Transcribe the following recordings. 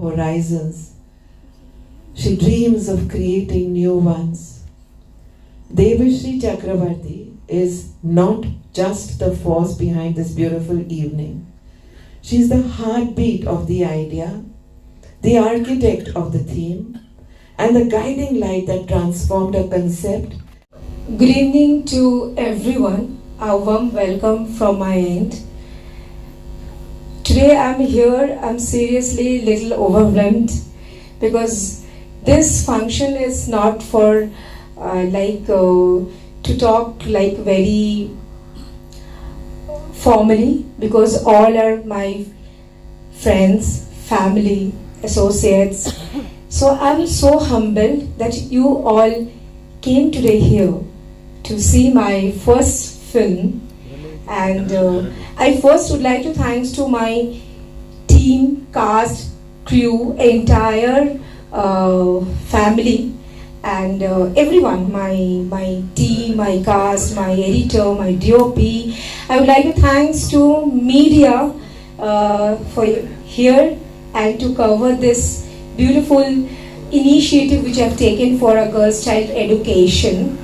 horizons. She dreams of creating new ones. Devashri Chakravarti is not just the force behind this beautiful evening. She is the heartbeat of the idea, the architect of the theme, and the guiding light that transformed a concept. Good evening to everyone. A warm welcome from my end. Today I'm here, I'm seriously little overwhelmed because this function is not for to talk like very formally, because all are my friends, family, associates. So I'm so humbled that you all came today here to see my first film, and I first would like to thanks to my team, cast, crew, entire family, and everyone, my team, my cast, my editor, my DOP. I would like to thanks to media for here and to cover this beautiful initiative which I have taken for a girls' child education,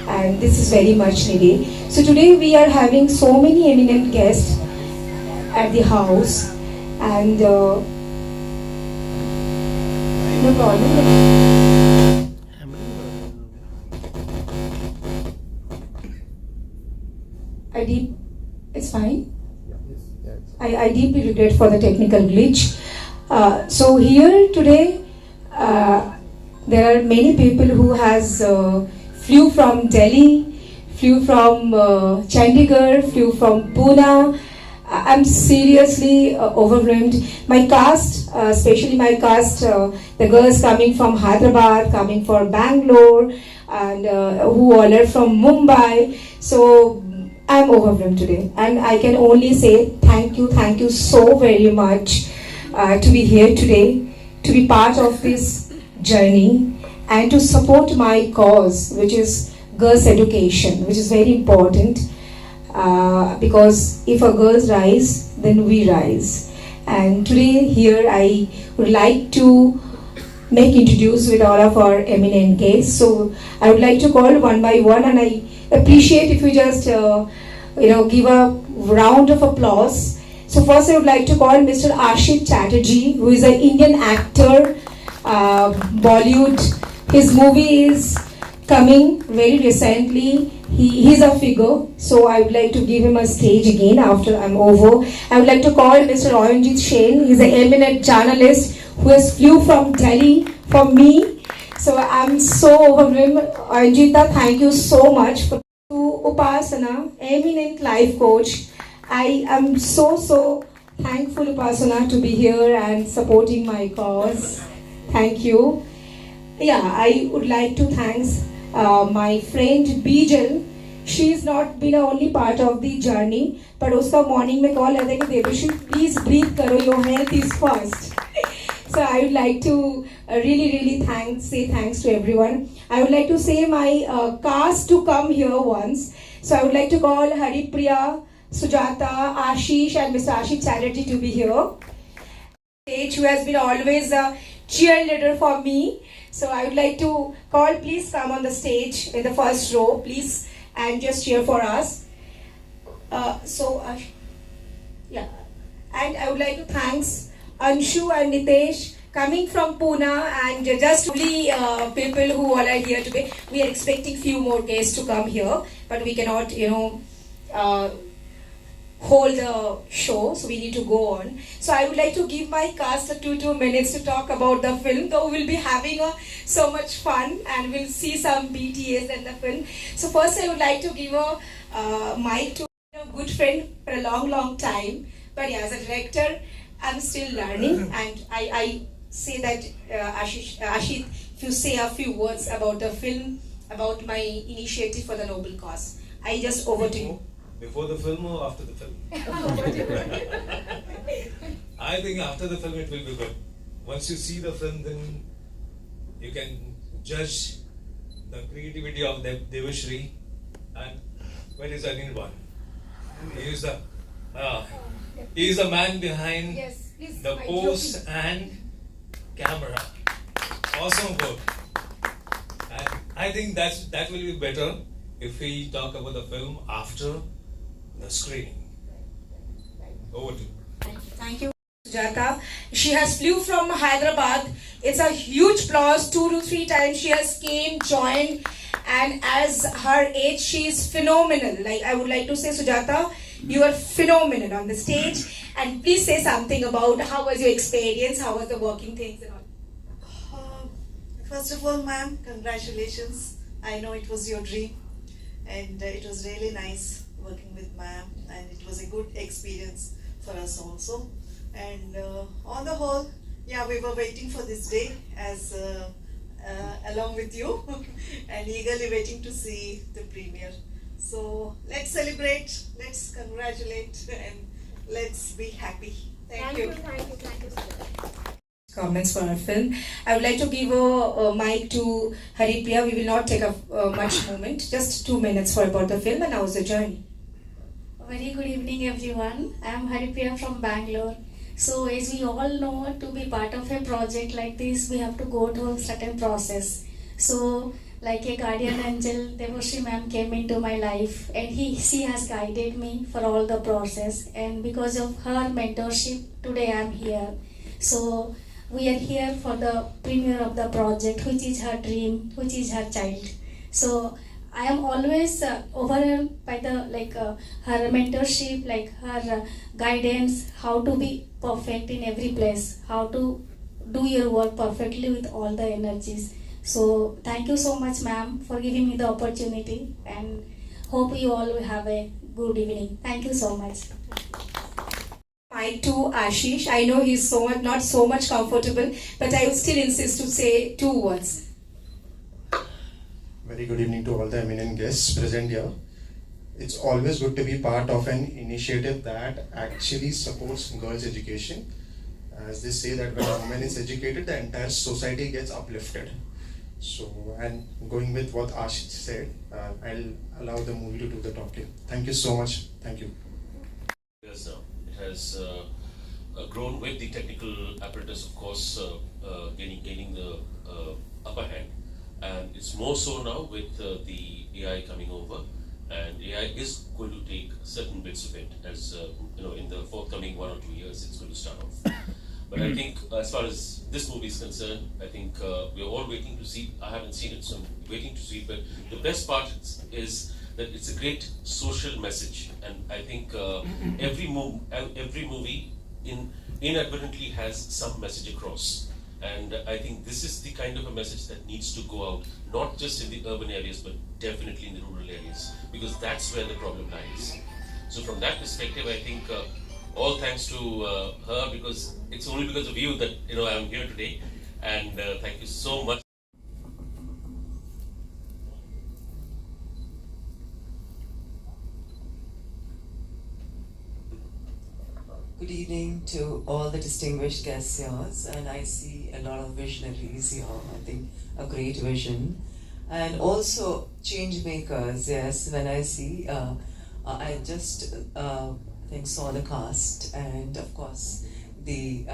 and this is very much needed. So today we are having so many eminent guests at the house, and no problem. It's fine. I deeply regret for the technical glitch. So here today, there are many people who has flew from Delhi, flew from Chandigarh, flew from Pune. I'm seriously overwhelmed. My cast, especially my cast, the girls coming from Hyderabad, coming from Bangalore, and who all are from Mumbai. So I'm overwhelmed today, and I can only say thank you so very much to be here today, to be part of this journey, and to support my cause, which is girls' education, which is very important. Because if a girls rise, then we rise. And today here I would like to introduce with all of our eminent guests. So I would like to call one by one, and I appreciate if you just give a round of applause. So first I would like to call Mr. Ashit Chatterjee, who is an Indian actor, Bollywood. His movie is coming very recently. He's a figure, so I would like to give him a stage again after I'm over. I would like to call Mr. Ayanjit Shane. He's an eminent journalist who has flew from Delhi for me. So I'm so overwhelmed. Ayanjita, thank you so much. To Upasana, eminent life coach. I am so thankful, Upasana, to be here and supporting my cause. Thank you. Yeah, I would like to thanks my friend Bijal. She's not been a only part of the journey, but uska morning mein call aata hai ki Devashri, please breathe karo, your health is first. So I would like to really say thanks to everyone. I would like to say my cast to come here once. So I would like to call Haripriya, Sujata, Ashish, and Mr. Ashit Chatterjee to be here. Who has been always a cheerleader for me. So I would like to call, please come on the stage in the first row, please, and just cheer for us. Yeah. And I would like to thanks Anshu and Nitesh coming from Pune, and just really people who all are here today. We are expecting few more guests to come here, but we cannot, hold the show, so we need to go on. So I would like to give my cast 2 minutes to talk about the film, though we'll be having so much fun and we'll see some BTS in the film. So first I would like to give a mic to a good friend for a long time, but yeah, as a director I'm still learning, and I say that Ashit, if you say a few words about the film, about my initiative for the noble cause. I just over to you. Before the film or after the film? I think after the film it will be good. Once you see the film, then you can judge the creativity of Devashri. And where is Anirban? He is the man behind the post and camera. Awesome work. And I think that will be better if we talk about the film after the screening. Over to you. Thank you, Sujata. She has flew from Hyderabad. It's a huge applause. 2 to 3 times she has came, joined, and as her age, she is phenomenal. Like I would like to say, Sujata, you are phenomenal on the stage. And please say something about how was your experience, how was the working things and all. First of all, ma'am, congratulations. I know it was your dream, and it was really nice working with ma'am, and it was a good experience for us also. And on the whole, yeah, we were waiting for this day as along with you and eagerly waiting to see the premiere. So let's celebrate, let's congratulate, and let's be happy. Thank you. Comments for our film. I would like to give a mic to Haripriya. We will not take a much moment, just 2 minutes for about the film and how was the journey. Very good evening, everyone. I am Haripriya from Bangalore. So, as we all know, to be part of a project like this, we have to go through a certain process. So, like a guardian angel, Devoshri ma'am came into my life, and she has guided me for all the process. And because of her mentorship, today I am here. So, we are here for the premiere of the project, which is her dream, which is her child. So, I am always overwhelmed by the her mentorship, like her guidance, how to be perfect in every place, how to do your work perfectly with all the energies. So thank you so much, ma'am, for giving me the opportunity, and hope you all will have a good evening. Thank you so much. Mic to Ashish. I know he's not so much comfortable, but I would still insist to say 2 words. Very good evening to all the eminent guests present here. It's always good to be part of an initiative that actually supports girls' education. As they say that when a woman is educated, the entire society gets uplifted. So, and going with what Ashish said, I'll allow the movie to do the talking. Thank you so much. Thank you. Yes, it has grown with the technical apparatus, of course, gaining the upper hand. And it's more so now with the AI coming over, and AI is going to take certain bits of it as in the forthcoming 1 or 2 years it's going to start off. But I think as far as this movie is concerned, I think we're all waiting to see. I haven't seen it, so I'm waiting to see it. But the best part is that it's a great social message, and I think every movie inadvertently has some message across. And I think this is the kind of a message that needs to go out, not just in the urban areas, but definitely in the rural areas, because that's where the problem lies. So from that perspective, I think all thanks to her, because it's only because of you that I'm here today. And thank you so much. Good evening to all the distinguished guests here, and I see a lot of visionaries here. I think a great vision, and also change makers. Yes, when I see, I just saw the cast, and of course the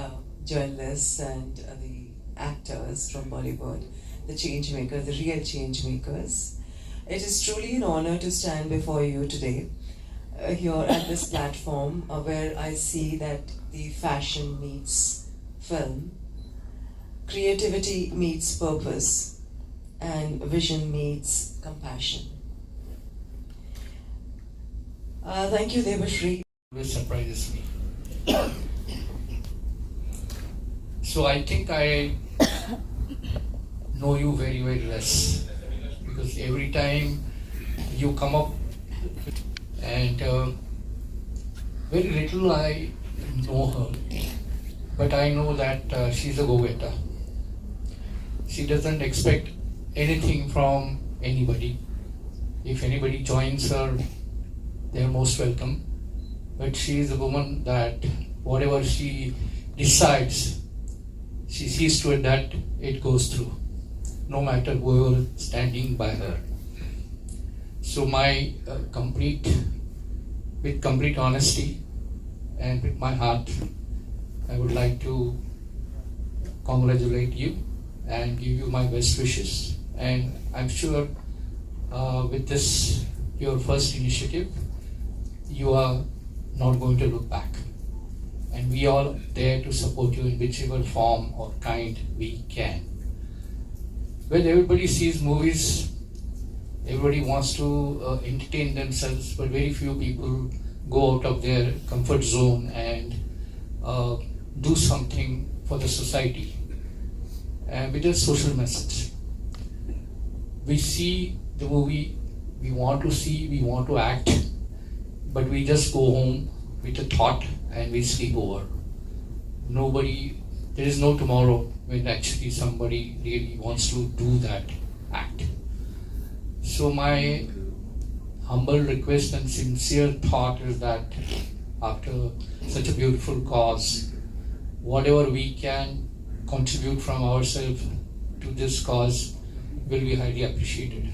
journalists and the actors from Bollywood, the change makers, the real change makers. It is truly an honor to stand before you today. Here at this platform where I see that the fashion meets film, creativity meets purpose, and vision meets compassion. Thank you, Devoshri. Always surprises me. So I think I know you very, very less, because every time you come up, and very little I know her, but I know that she's a go-getter. She doesn't expect anything from anybody. If anybody joins her, they're most welcome. But she is a woman that whatever she decides, she sees to it that it goes through, no matter who is standing by her. So my with complete honesty and with my heart, I would like to congratulate you and give you my best wishes. And I'm sure with this, your first initiative, you are not going to look back. And we are there to support you in whichever form or kind we can. When everybody sees movies, everybody wants to entertain themselves, but very few people go out of their comfort zone and do something for the society with a social message. We see the movie, we want to see, we want to act, but we just go home with a thought and we sleep over. There is no tomorrow when actually somebody really wants to do that act. So my humble request and sincere thought is that after such a beautiful cause, whatever we can contribute from ourselves to this cause will be highly appreciated.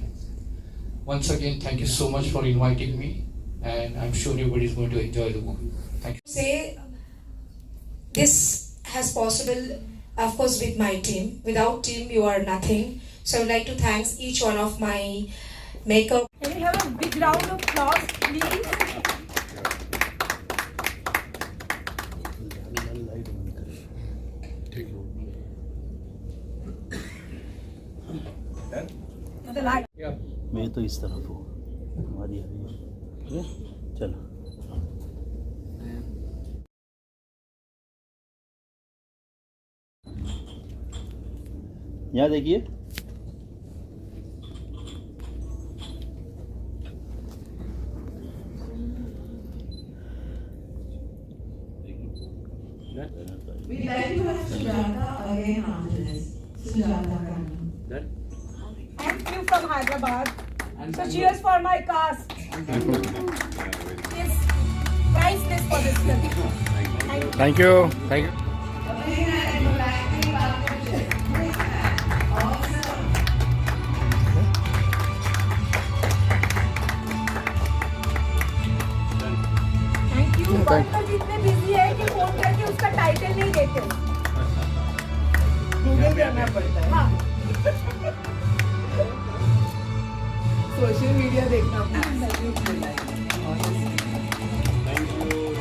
Once again, thank you so much for inviting me, and I'm sure everybody is going to enjoy the movie. Thank you. Say this has possible, of course, with my team. Without team, you are nothing. So I would like to thank each one of my makeup. Can we have a big round of applause, please? The light. मैं तो इस तरफ हूँ, हमारी अभी चलो। यहाँ देखिए, We'd like to have Sujata again after this. Sujata Khanna. And few from Hyderabad. So cheers for my cast. Yes, priceless for this film. Thank you. Thank you. Thank you. Pankaj इतने बिजी है कि phone करके उसका title नहीं देते. Google करना पड़ता है. हाँ. सोशल मीडिया देखना पड़ता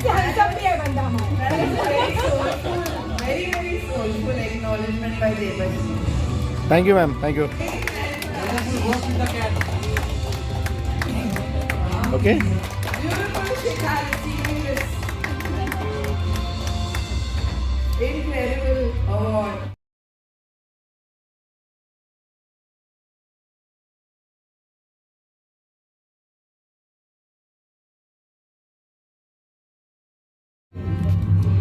हैंडसम भी है बंदा हमारा. Very, very soulful acknowledgement by Devashi. Thank you, ma'am. Thank you. Okay. Beautiful Shikha receiving this incredible award.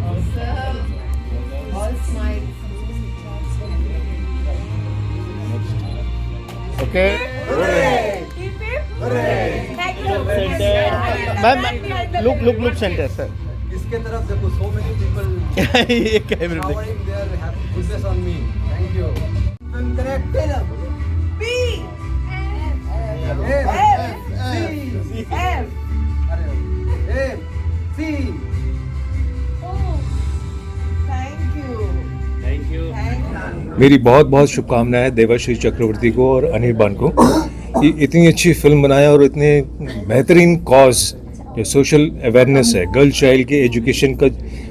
Awesome. All smiles. Okay. Hooray! Keep it. Hooray! Thank you. Ma'am, look center, sir. इसके तरफ देखो, so many people ये कैमरे में showering their happiness on me. Thank you. Film correct. B. F. C. F. F. C. Thank you. Thank you. Thank you. मेरी बहुत बहुत शुभकामनाएं देवाश्री चक्रवर्ती को और अनिर्बान को. इतनी अच्छी फिल्म बनाया और इतने बेहतरीन कॉज जो सोशल अवेयरनेस है, गर्ल चाइल्ड के एजुकेशन का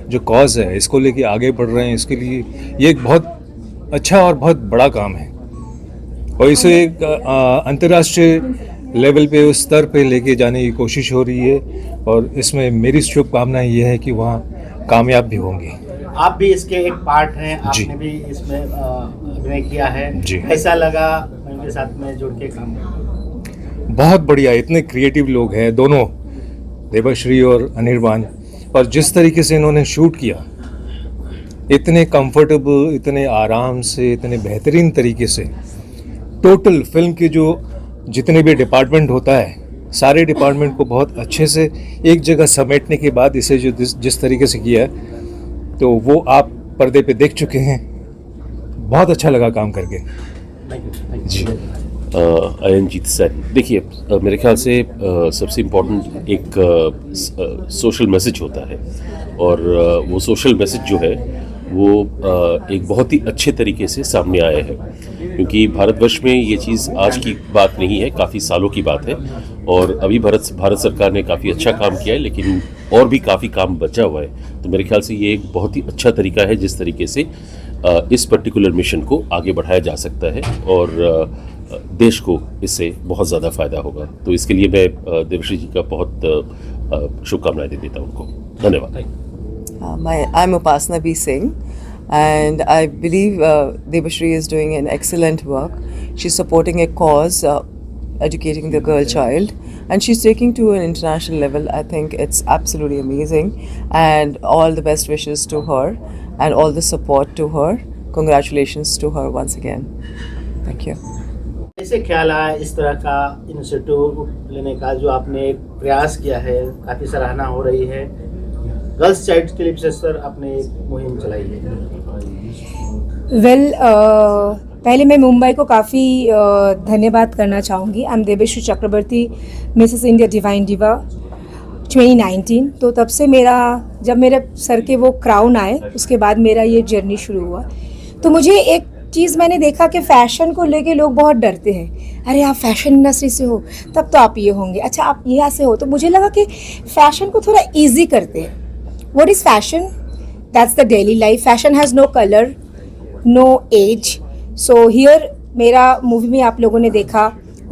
जो कॉज है, इसको लेके आगे बढ़ रहे हैं. इसके लिए ये एक बहुत अच्छा और बहुत बड़ा काम है और इसे एक अंतर्राष्ट्रीय लेवल पे उस स्तर पे लेके जाने की कोशिश हो रही है और इसमें मेरी शुभकामनाएं ये है कि वहाँ कामयाब भी होंगी. आप भी इसके एक पार्ट हैं, आपने भी इसमें अभिनय किया है. जी. कैसा लगा उनके साथ में जुड़ के काम? बहुत बढ़िया. इतने क्रिएटिव लोग हैं दोनों, देवाश्री और अनिर्बान, और जिस तरीके से इन्होंने शूट किया, इतने कंफर्टेबल, इतने आराम से, इतने बेहतरीन तरीके से, टोटल फिल्म के जो जितने भी डिपार्टमेंट होता है, सारे डिपार्टमेंट को बहुत अच्छे से एक जगह समेटने के बाद इसे जो जिस तरीके से किया है, तो वो आप पर्दे पे देख चुके हैं. बहुत अच्छा लगा काम करके. जी. अयनजीत सर, देखिए मेरे ख्याल से सबसे इम्पोर्टेंट एक सोशल मैसेज होता है और वो सोशल मैसेज जो है वो एक बहुत ही अच्छे तरीके से सामने आया है, क्योंकि भारतवर्ष में ये चीज़ आज की बात नहीं है, काफ़ी सालों की बात है। और अभी भारत सरकार ने काफ़ी अच्छा काम किया है, लेकिन और भी काफ़ी काम बचा हुआ है। तो मेरे ख्याल से ये एक बहुत ही अच्छा तरीका है जिस तरीके से इस पर्टिकुलर मिशन को आगे बढ़ाया जा सकता है और देश को इससे बहुत ज़्यादा फ़ायदा होगा। तो इसके लिए मैं देवश्री जी का बहुत शुभकामनाएं देता हूँ उनको। धन्यवाद। I'm Upasana B. Singh, and I believe Devashri is doing an excellent work. She's supporting a cause, educating the girl child, and she's taking to an international level. I think it's absolutely amazing, and all the best wishes to her, and all the support to her. Congratulations to her once again. Thank you. कैसे ख्याल आया इस तरह का institute लेने का, जो आपने एक प्रयास किया है, काफ़ी सराहना हो रही है। गर्ल्स चाइल्ड के लिए विशेषकर आपने एक मुहिम चलाई है। पहले मैं मुंबई को काफ़ी धन्यवाद करना चाहूँगी। I am Devashree Chakraborty, Mrs India divine diva 2019। तो तब से जब मेरे सर के वो क्राउन आए, उसके बाद मेरा ये जर्नी शुरू हुआ। तो मुझे एक चीज़ मैंने देखा कि फ़ैशन को लेके लोग बहुत डरते हैं। अरे आप फैशन इंडस्ट्री से हो, तब तो आप ये होंगे, अच्छा आप यहाँ से हो। तो मुझे लगा कि फ़ैशन को थोड़ा ईजी करते हैं। What is fashion? That's the daily life. Fashion has no color, no age. So here, मेरा मूवी में आप लोगों ने देखा,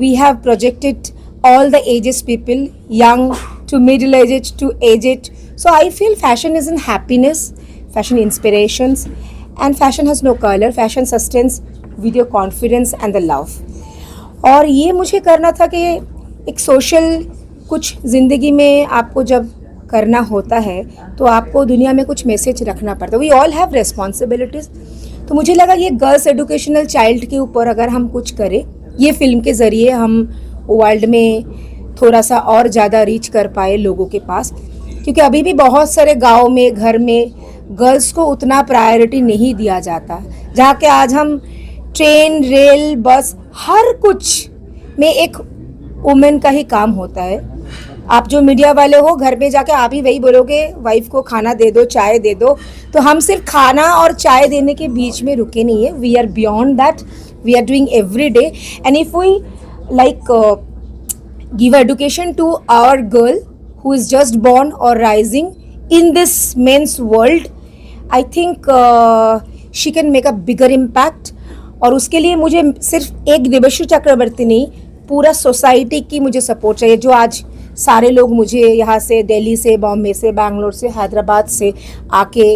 we have projected all the ages people, young to middle aged to aged. So I feel fashion is in happiness, fashion inspirations, and fashion has no color. Fashion sustains with your confidence and the love. और ये मुझे करना था कि एक social कुछ ज़िंदगी में आपको जब करना होता है तो आपको दुनिया में कुछ मैसेज रखना पड़ता है। We all have responsibilities. तो मुझे लगा ये गर्ल्स एजुकेशनल चाइल्ड के ऊपर अगर हम कुछ करें, ये फिल्म के ज़रिए हम वर्ल्ड में थोड़ा सा और ज़्यादा रीच कर पाए लोगों के पास, क्योंकि अभी भी बहुत सारे गाँव में घर में गर्ल्स को उतना प्रायोरिटी नहीं दिया जाता। जहाँ के आज हम ट्रेन, रेल, बस, हर कुछ में एक वुमेन का ही काम होता है। आप जो मीडिया वाले हो, घर पे जाके आप ही वही बोलोगे वाइफ को खाना दे दो, चाय दे दो। तो हम सिर्फ खाना और चाय देने के बीच में रुके नहीं है। We are beyond that, we are doing every day. And if we like give education to our girl who is just born और rising in this men's world, I think she can make a bigger impact. और उसके लिए मुझे सिर्फ एक देवश्री चक्रवर्ती नहीं, पूरा society की मुझे सपोर्ट चाहिए। जो आज सारे लोग मुझे यहाँ से, दिल्ली से, बॉम्बे से, बैंगलोर से, हैदराबाद से आके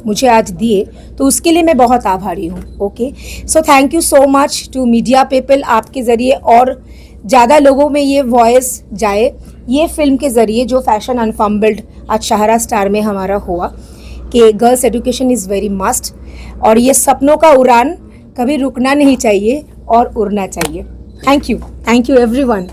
मुझे आज दिए, तो उसके लिए मैं बहुत आभारी हूँ। Okay, so thank you so much to media people. आपके ज़रिए और ज़्यादा लोगों में ये वॉइस जाए। ये फिल्म के ज़रिए जो फैशन अनफम्बल्ड आज शाहरा स्टार में हमारा हुआ कि girls education is very must, और ये सपनों का उड़ान कभी रुकना नहीं चाहिए और उड़ना चाहिए। Thank you everyone.